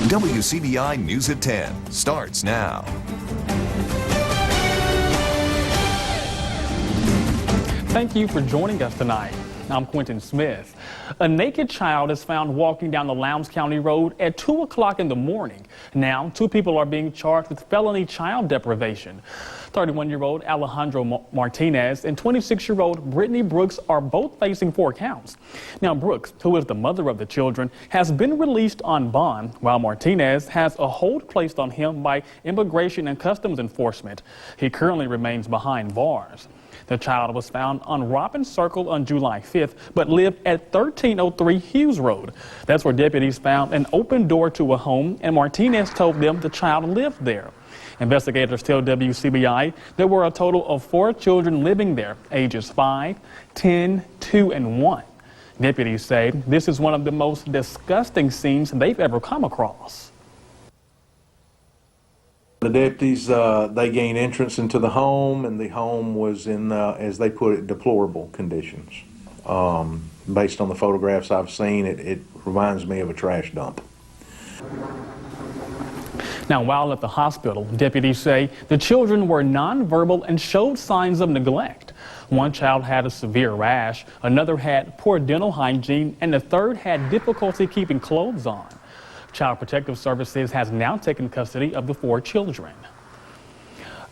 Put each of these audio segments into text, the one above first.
WCBI News at 10 starts now. Thank you for joining us tonight. I'm Quentin Smith. A naked child is found walking down the Lowndes County Road at 2 o'clock in the morning. Now, 2 people are being charged with felony child deprivation. 31-year-old Alejandro Martinez and 26-year-old Brittany Brooks are both facing 4 counts. Now, Brooks, who is the mother of the children, has been released on bond, while Martinez has a hold placed on him by Immigration and Customs Enforcement. He currently remains behind bars. The child was found on Robin Circle on July 5th, but lived at 1303 Hughes Road. That's where deputies found an open door to a home, and Martinez told them the child lived there. Investigators tell WCBI there were a total of 4 children living there, ages 5, 10, 2, and 1. Deputies say this is one of the most disgusting scenes they've ever come across. The deputies, they gained entrance into the home, and the home was in, as they put it, deplorable conditions. Based on the photographs I've seen, it reminds me of a trash dump. Now, while at the hospital, deputies say the children were nonverbal and showed signs of neglect. One child had a severe rash, another had poor dental hygiene, and the third had difficulty keeping clothes on. Child Protective Services has now taken custody of the 4 children.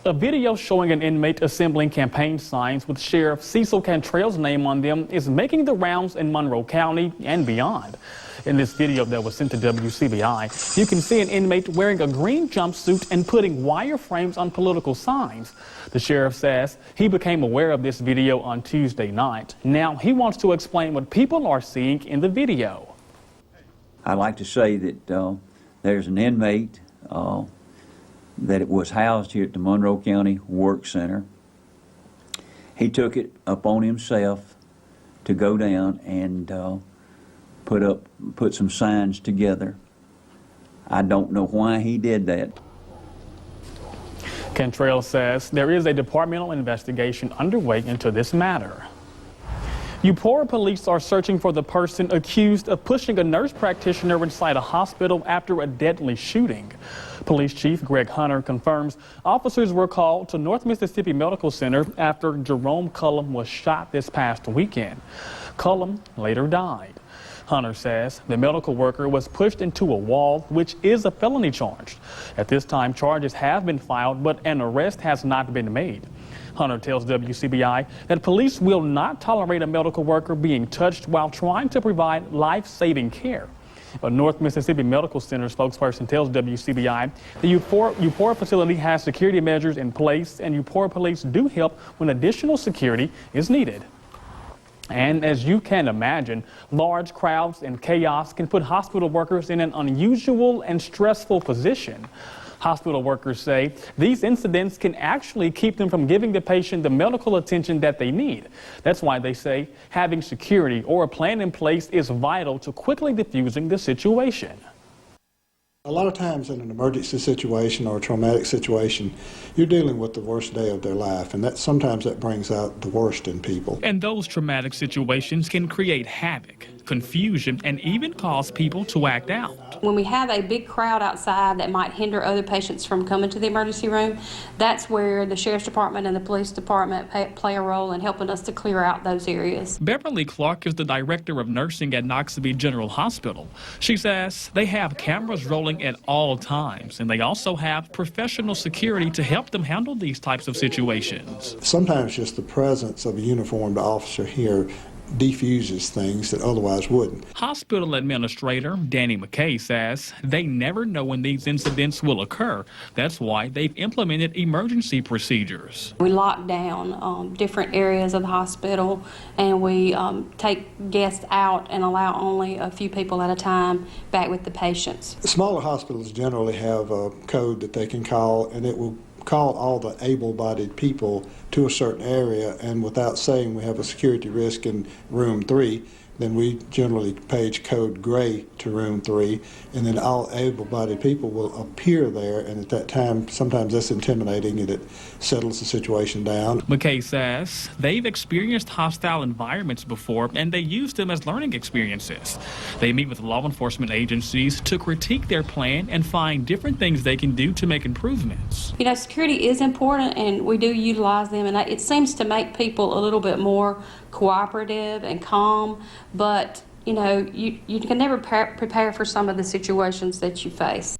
A video showing an inmate assembling campaign signs with Sheriff Cecil Cantrell's name on them is making the rounds in Monroe County and beyond. In this video that was sent to WCBI, you can see an inmate wearing a green jumpsuit and putting wire frames on political signs. The sheriff says he became aware of this video on Tuesday night. Now he wants to explain what people are seeing in the video. I'd like to say that there's an inmate that it was housed here at the Monroe County Work Center. He took it upon himself to go down and put some signs together. I don't know why he did that. Cantrell says there is a departmental investigation underway into this matter. Eupora police are searching for the person accused of pushing a nurse practitioner inside a hospital after a deadly shooting. Police Chief Greg Hunter confirms officers were called to North Mississippi Medical Center after Jerome Cullum was shot this past weekend. Cullum later died. Hunter says the medical worker was pushed into a wall, which is a felony charge. At this time, charges have been filed, but an arrest has not been made. Hunter tells WCBI that police will not tolerate a medical worker being touched while trying to provide life-saving care. A North Mississippi Medical Center spokesperson tells WCBI the Eupora facility has security measures in place, and Eupora police do help when additional security is needed. And as you can imagine, large crowds and chaos can put hospital workers in an unusual and stressful position. Hospital workers say these incidents can actually keep them from giving the patient the medical attention that they need. That's why they say having security or a plan in place is vital to quickly diffusing the situation. A lot of times in an emergency situation or a traumatic situation, you're dealing with the worst day of their life, and sometimes that brings out the worst in people. And those traumatic situations can create havoc, confusion, and even cause people to act out. When we have a big crowd outside that might hinder other patients from coming to the emergency room, that's where the Sheriff's Department and the Police Department play a role in helping us to clear out those areas. Beverly Clark is the Director of Nursing at Wcbi General Hospital. She says they have cameras rolling at all times, and they also have professional security to help them handle these types of situations. Sometimes just the presence of a uniformed officer here defuses things that otherwise wouldn't. Hospital Administrator Danny McKay says they never know when these incidents will occur. That's why they've implemented emergency procedures. We lock down different areas of the hospital, and we take guests out and allow only a few people at a time back with the patients. Smaller hospitals generally have a code that they can call, and it will call all the able-bodied people to a certain area, and without saying we have a security risk in room 3, then we generally page code gray to room 3, and then all able-bodied people will appear there, and at that time, sometimes that's intimidating and it settles the situation down. McKay says they've experienced hostile environments before, and they use them as learning experiences. They meet with law enforcement agencies to critique their plan and find different things they can do to make improvements. You know, security is important, and we do utilize them, and it seems to make people a little bit more cooperative and calm, but you know, you can never prepare for some of the situations that you face.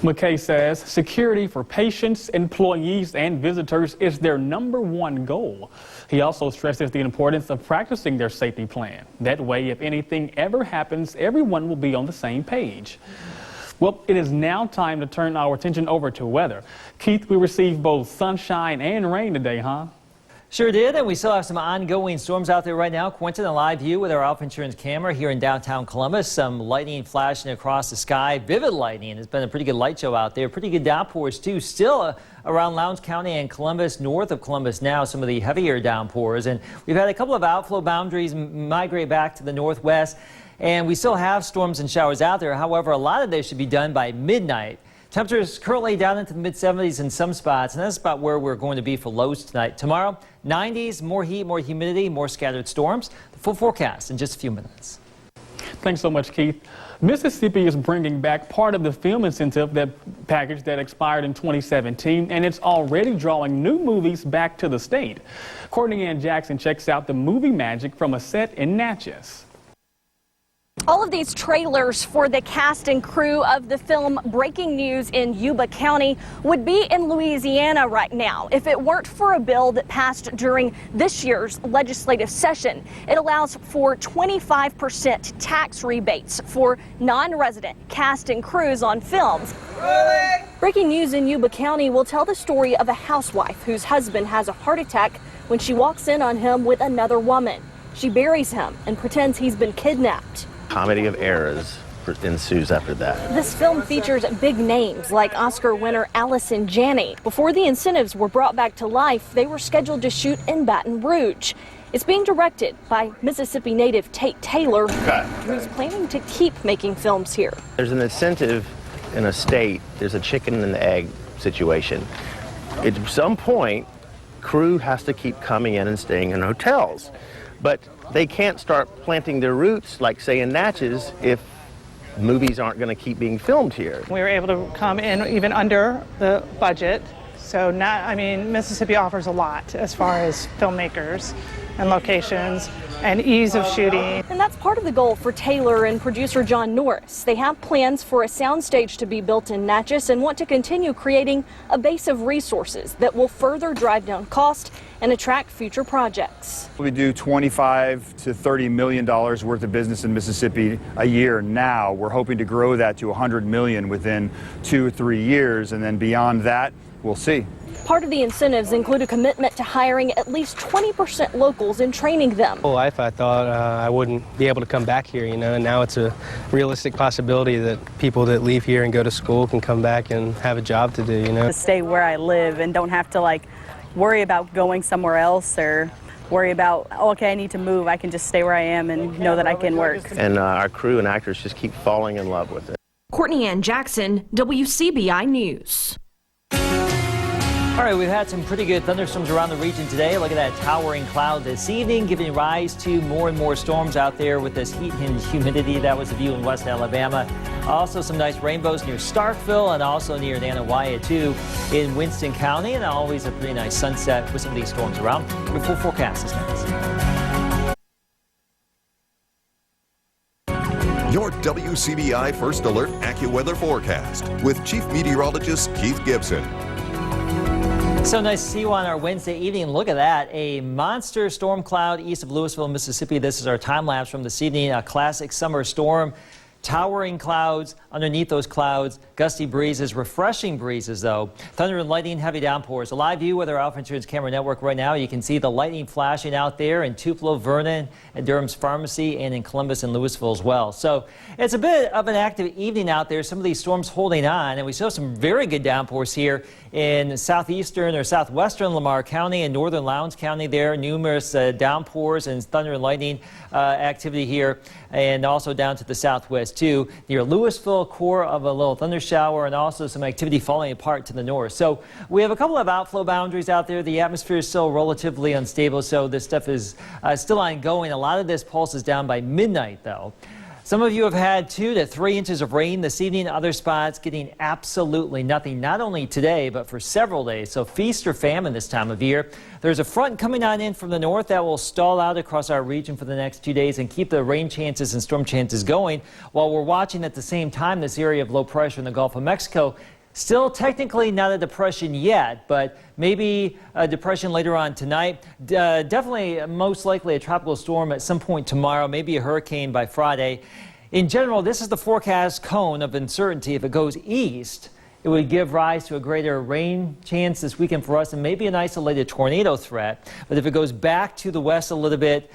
McKay says security for patients, employees, and visitors is their #1 goal. He also stresses the importance of practicing their safety plan. That way, if anything ever happens, everyone will be on the same page. Well, it is now time to turn our attention over to weather. Keith, we received both sunshine and rain today, huh? Sure did, and we still have some ongoing storms out there right now. Quentin, a live view with our Alpha Insurance camera here in downtown Columbus. Some lightning flashing across the sky, vivid lightning. It's been a pretty good light show out there. Pretty good downpours, too. Still around Lowndes County and Columbus, north of Columbus now, some of the heavier downpours. And we've had a couple of outflow boundaries migrate back to the northwest, and we still have storms and showers out there. However, a lot of this should be done by midnight. Temperatures currently down into the mid-70s in some spots, and that's about where we're going to be for lows tonight. Tomorrow, 90s, more heat, more humidity, more scattered storms. The full forecast in just a few minutes. Thanks so much, Keith. Mississippi is bringing back part of the film incentive package that expired in 2017, and it's already drawing new movies back to the state. Courtney Ann Jackson checks out the movie magic from a set in Natchez. All of these trailers for the cast and crew of the film Breaking News in Yuba County would be in Louisiana right now if it weren't for a bill that passed during this year's legislative session. It allows for 25% tax rebates for non-resident cast and crews on films. Breaking News in Yuba County will tell the story of a housewife whose husband has a heart attack when she walks in on him with another woman. She buries him and pretends he's been kidnapped. Comedy of errors ensues after that. This film features big names like Oscar winner Allison Janney. Before the incentives were brought back to life, they were scheduled to shoot in Baton Rouge. It's being directed by Mississippi native Tate Taylor, who's planning to keep making films here. There's an incentive in a state, there's a chicken and the egg situation. At some point, crew has to keep coming in and staying in hotels. But they can't start planting their roots, like say in Natchez, if movies aren't going to keep being filmed here. We were able to come in even under the budget. So Mississippi offers a lot as far as filmmakers and locations and ease of shooting. And that's part of the goal for Taylor and producer John Norris. They have plans for a soundstage to be built in Natchez and want to continue creating a base of resources that will further drive down cost and attract future projects. We do $25 to $30 million worth of business in Mississippi a year now. We're hoping to grow that to $100 million within 2 or 3 years, and then beyond that, we'll see. Part of the incentives include a commitment to hiring at least 20% locals and training them. Whole life I thought I wouldn't be able to come back here, and now it's a realistic possibility that people that leave here and go to school can come back and have a job to do, To stay where I live and don't have to worry about going somewhere else or worry about, okay, I need to move. I can just stay where I am and know that I can work. And our crew and actors just keep falling in love with it. Courtney Ann Jackson, WCBI News. All right, we've had some pretty good thunderstorms around the region today. Look at that towering cloud this evening, giving rise to more and more storms out there with this heat and humidity. That was the view in West Alabama. Also some nice rainbows near Starkville and also near Nanuwaya too in Winston County, and always a pretty nice sunset with some of these storms around. Your full forecast is next. Your WCBI First Alert AccuWeather forecast with Chief Meteorologist Keith Gibson. So nice to see you on our Wednesday evening. Look at that, a monster storm cloud east of Louisville, Mississippi. This is our time lapse from this evening, a classic summer storm. Towering clouds, underneath those clouds, gusty breezes, refreshing breezes though. Thunder and lightning, heavy downpours. A live view with our Alpha Insurance camera network right now. You can see the lightning flashing out there in Tupelo, Vernon, and Durham's Pharmacy, and in Columbus and Louisville as well. So it's a bit of an active evening out there. Some of these storms holding on, and we still have some very good downpours here in southeastern or southwestern Lamar County and northern Lowndes County. There numerous downpours and thunder and lightning activity here, and also down to the southwest too, near Louisville, core of a little thunder shower, and also some activity falling apart to the north. So we have a couple of outflow boundaries out there. The atmosphere is still relatively unstable, so this stuff is still ongoing. A lot of this pulses down by midnight though. Some of you have had 2 to 3 inches of rain this evening. Other spots getting absolutely nothing, not only today, but for several days. So feast or famine this time of year. There's a front coming on in from the north that will stall out across our region for the next 2 days and keep the rain chances and storm chances going, while we're watching at the same time this area of low pressure in the Gulf of Mexico. Still technically not a depression yet, but maybe a depression later on tonight. Definitely most likely a tropical storm at some point tomorrow, maybe a hurricane by Friday. In general, this is the forecast cone of uncertainty. If it goes east, it would give rise to a greater rain chance this weekend for us and maybe an isolated tornado threat. But if it goes back to the west a little bit,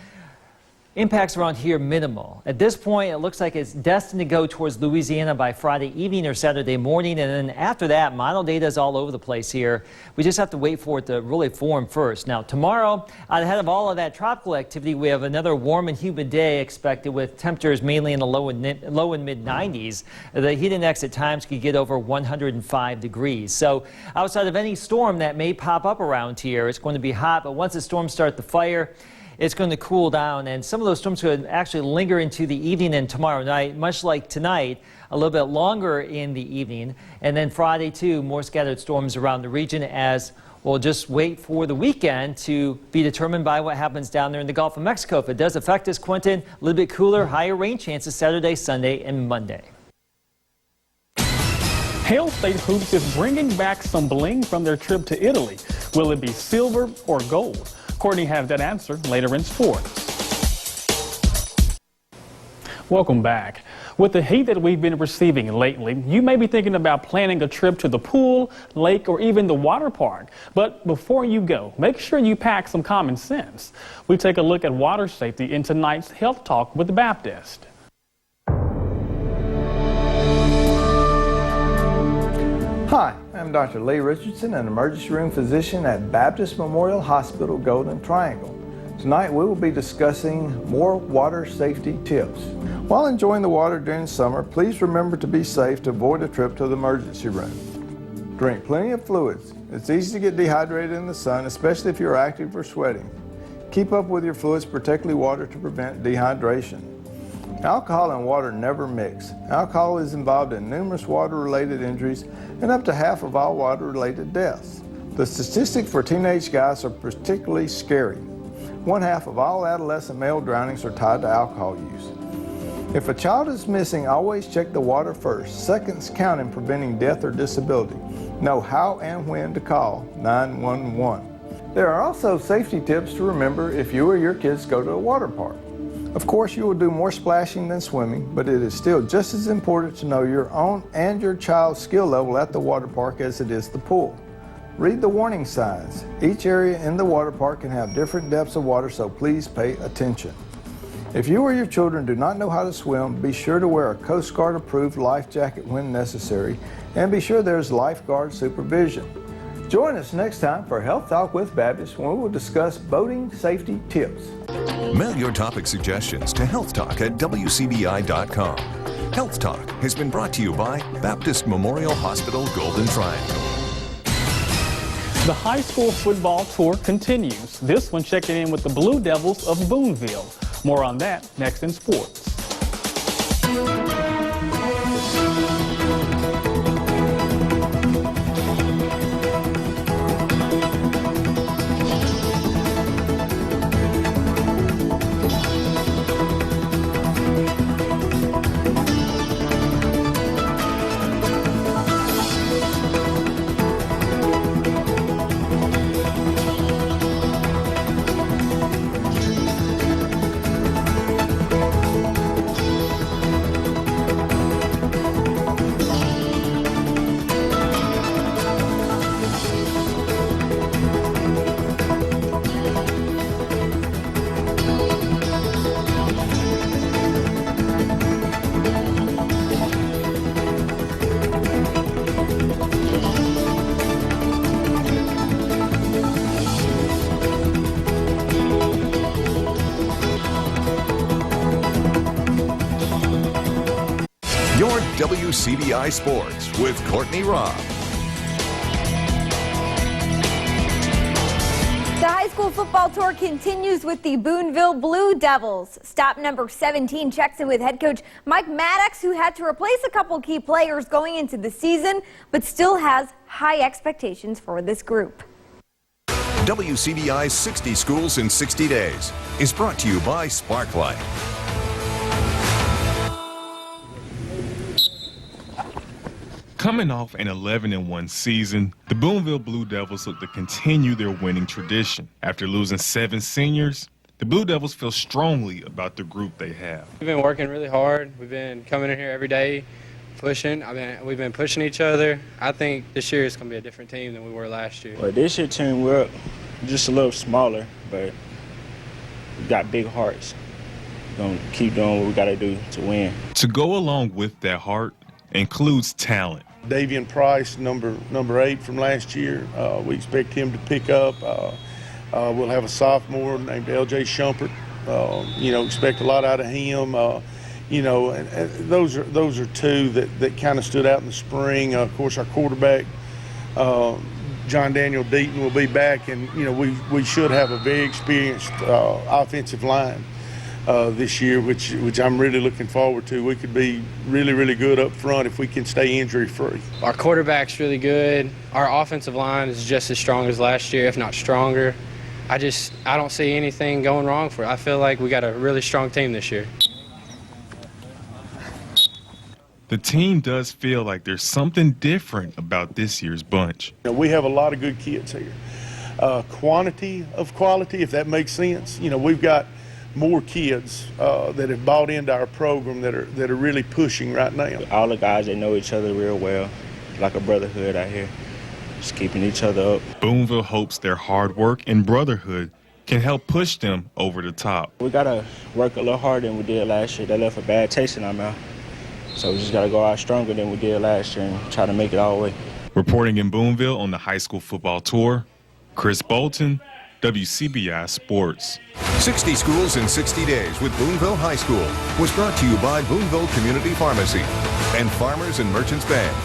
impacts around here minimal. At this point, it looks like it's destined to go towards Louisiana by Friday evening or Saturday morning, and then after that, model data is all over the place here. We just have to wait for it to really form first. Now, tomorrow, ahead of all of that tropical activity, we have another warm and humid day expected with temperatures mainly in the low and mid 90s. The heat index at times could get over 105 degrees. So outside of any storm that may pop up around here, it's going to be hot, but once the storms start to fire, it's going to cool down, and some of those storms could actually linger into the evening and tomorrow night, much like tonight, a little bit longer in the evening. And then Friday, too, more scattered storms around the region, as we'll just wait for the weekend to be determined by what happens down there in the Gulf of Mexico. If it does affect us, Quentin, a little bit cooler, higher rain chances Saturday, Sunday, and Monday. Hail State Hoops is bringing back some bling from their trip to Italy. Will it be silver or gold? Courtney has that answer later in sports. Welcome back. With the heat that we've been receiving lately, you may be thinking about planning a trip to the pool, lake, or even the water park. But before you go, make sure you pack some common sense. We take a look at water safety in tonight's Health Talk with the Baptist. Hi, I'm Dr. Lee Richardson, an emergency room physician at Baptist Memorial Hospital, Golden Triangle. Tonight we will be discussing more water safety tips. While enjoying the water during summer, please remember to be safe to avoid a trip to the emergency room. Drink plenty of fluids. It's easy to get dehydrated in the sun, especially if you're active or sweating. Keep up with your fluids, particularly water, to prevent dehydration. Alcohol and water never mix. Alcohol is involved in numerous water-related injuries and up to half of all water-related deaths. The statistics for teenage guys are particularly scary. 1/2 of all adolescent male drownings are tied to alcohol use. If a child is missing, always check the water first. Seconds count in preventing death or disability. Know how and when to call 911. There are also safety tips to remember if you or your kids go to a water park. Of course, you will do more splashing than swimming, but it is still just as important to know your own and your child's skill level at the water park as it is the pool. Read the warning signs. Each area in the water park can have different depths of water, so please pay attention. If you or your children do not know how to swim, be sure to wear a Coast Guard approved life jacket when necessary, and be sure there's lifeguard supervision. Join us next time for Health Talk with Baptist, when we will discuss boating safety tips. Mail your topic suggestions to healthtalk@wcbi.com. Health Talk has been brought to you by Baptist Memorial Hospital, Golden Triangle. The high school football tour continues. This one checking in with the Blue Devils of Boonville. More on that next in sports. Your WCBI Sports with Courtney Robb. The high school football tour continues with the Boonville Blue Devils. Stop number 17 checks in with head coach Mike Maddox, who had to replace a couple key players going into the season, but still has high expectations for this group. WCBI's 60 Schools in 60 Days is brought to you by Sparklight. Coming off an 11-1 season, the Boonville Blue Devils look to continue their winning tradition. After losing 7 seniors, the Blue Devils feel strongly about the group they have. We've been working really hard. We've been coming in here every day, pushing. We've been pushing each other. I think this year is going to be a different team than we were last year. Well, this year team, we're just a little smaller, but we got big hearts. We're going to keep doing what we got to do to win. To go along with that heart includes talent. Davian Price, number 8 from last year. We expect him to pick up. We'll have a sophomore named L.J. Shumpert. Expect a lot out of him. And those are two that kind of stood out in the spring. Of course, our quarterback, John Daniel Deaton, will be back, and we should have a very experienced offensive line this year, which I'm really looking forward to. We could be really, really good up front if we can stay injury-free. Our quarterback's really good. Our offensive line is just as strong as last year, if not stronger. I don't see anything going wrong for it. I feel like we got a really strong team this year. The team does feel like there's something different about this year's bunch. We have a lot of good kids here. Quantity of quality, if that makes sense. We've got more kids that have bought into our program that are really pushing right now. All the guys, they know each other real well, like a brotherhood out here, just keeping each other up. Boonville hopes their hard work and brotherhood can help push them over the top. We got to work a little harder than we did last year. That left a bad taste in our mouth. So we just got to go out stronger than we did last year and try to make it all the way. Reporting in Boonville on the high school football tour, Chris Bolton, WCBI Sports. 60 Schools in 60 Days with Boonville High School was brought to you by Boonville Community Pharmacy and Farmers and Merchants Bank.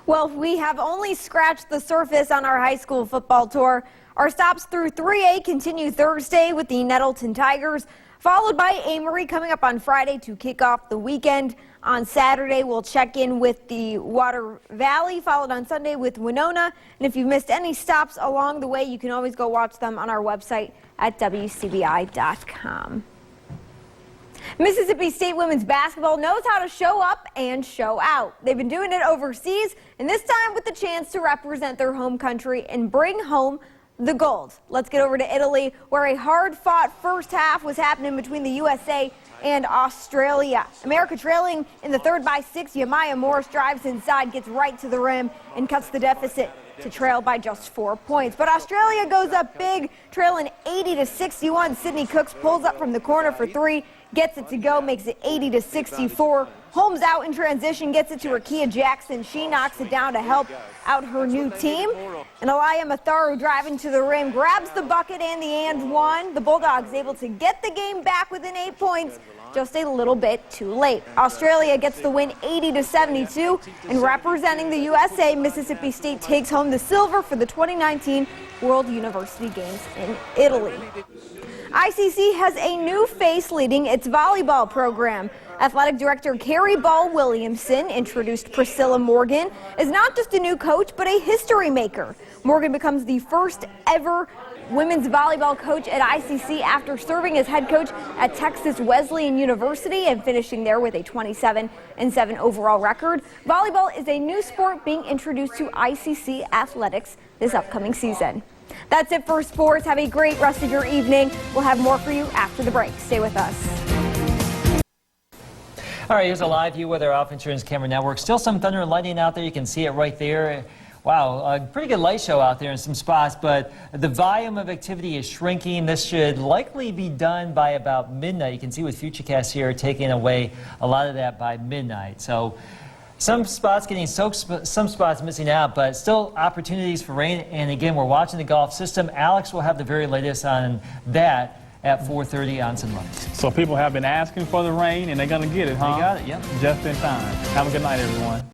Well, we have only scratched the surface on our high school football tour. Our stops through 3A continue Thursday with the Nettleton Tigers, followed by Amory coming up on Friday to kick off the weekend. On Saturday, we'll check in with the Water Valley, followed on Sunday with Winona. And if you've missed any stops along the way, you can always go watch them on our website at WCBI.com. Mississippi State women's basketball knows how to show up and show out. They've been doing it overseas, and this time with the chance to represent their home country and bring home the gold. Let's get over to Italy, where a hard-fought first half was happening between the USA and Australia. America trailing in the third by 6. Yamaya Morris drives inside, gets right to the rim, and cuts the deficit to trail by just 4 points. But Australia goes up big, trailing 80-61. Sydney Cooks pulls up from the corner for 3, gets it to go, makes it 80-64. Holmes out in transition, gets it to Rakia Jackson. She knocks it down to help out her new team. And Aliyah Matharu driving to the rim, grabs the bucket and the and one. The Bulldogs able to get the game back within 8 points, just a little bit too late. Australia gets the win 80-72, and representing the USA, Mississippi State takes home the silver for the 2019 World University Games in Italy. ICC has a new face leading its volleyball program. Athletic Director Carrie Ball Williamson introduced Priscilla Morgan as not just a new coach, but a history maker. Morgan becomes the first ever women's volleyball coach at ICC after serving as head coach at Texas Wesleyan University and finishing there with a 27-7 overall record. Volleyball is a new sport being introduced to ICC athletics this upcoming season. That's it for sports. Have a great rest of your evening. We'll have more for you after the break. Stay with us. All right, here's a live view with our Alpha Insurance Camera Network. Still some thunder and lightning out there. You can see it right there. Wow, a pretty good light show out there in some spots, but the volume of activity is shrinking. This should likely be done by about midnight. You can see with Futurecast here taking away a lot of that by midnight. So some spots getting soaked, some spots missing out, but still opportunities for rain. And again, we're watching the Gulf system. Alex will have the very latest on that at 4:30 on Sunrise. So people have been asking for the rain, and they're going to get it, huh? They got it, yep. Just in time. Have a good night, everyone.